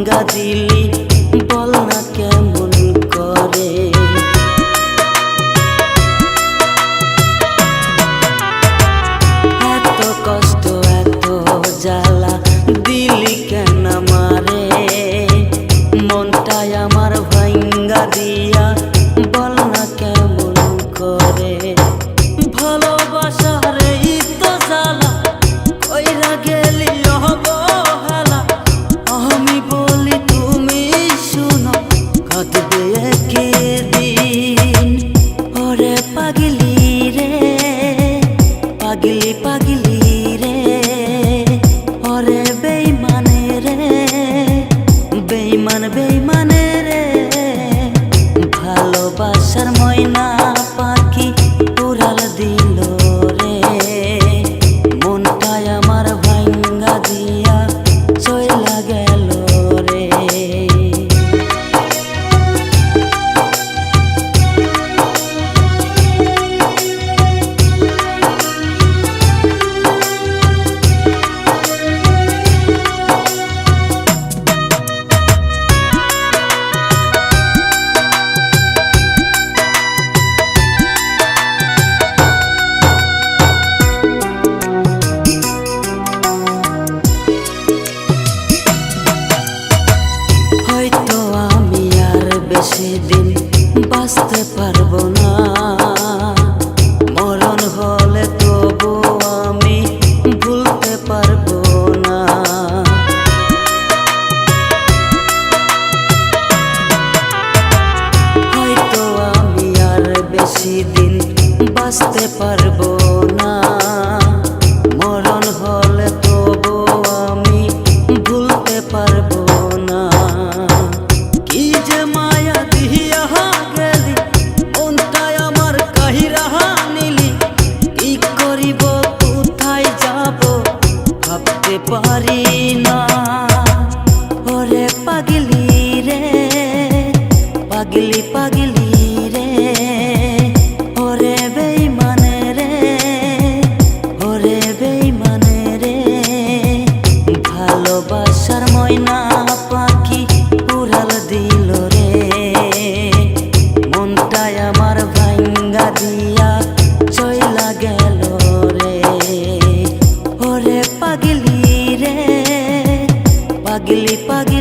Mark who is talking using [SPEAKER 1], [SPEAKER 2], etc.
[SPEAKER 1] ভাঙ্গা দিলি বল না কেমন করে। এত কষ্ট এত জ্বালা দিলি কেন আমারে, মনটাই আমার ভাঙ্গা দিয়া বল না কেমন করে। ভালোবাসার এই তো জ্বালা কইরা গেলি অবহেলা, আমি বলি তুমি শুনো কাঁদবে একদিন। ওরে পাগলি রে পাগলি পাগলি রে, ওরে বেইমানে রে বেইমান বেইমানে রে, ভালোবাসার ময়না পাখি উড়াল দিল রে, মনটাই আমার ভাঙ্গা দিয়া চইলা গেল রে। হয়তো আমি আর বেশি দিন বাঁচতে পারবো না, মরণ হলে তবু আমি ভুলতে পারবো না। হয়তো আমি আর বেশি দিন বাঁচতে পারবো না, মরণ হলে তবু আমি ভুলতে পারবো না। কি যে মায়া দিয়া গেলি মনটাই আমার কাহিরা নিলি, কি করিব কোথায় যাব ভাবতে পারি না। ওরে পাগলি রে পাগলি পাগলি রে, ওরে বেইমানে রে ওরে বেইমানে রে, ভালোবাসার ময়না পাখি উড়াল দিল রে, মনটাই আমার ভাঙ্গা দিয়া চইলা গেল রে। ওরে পাগলি রে পাগলি পাগলি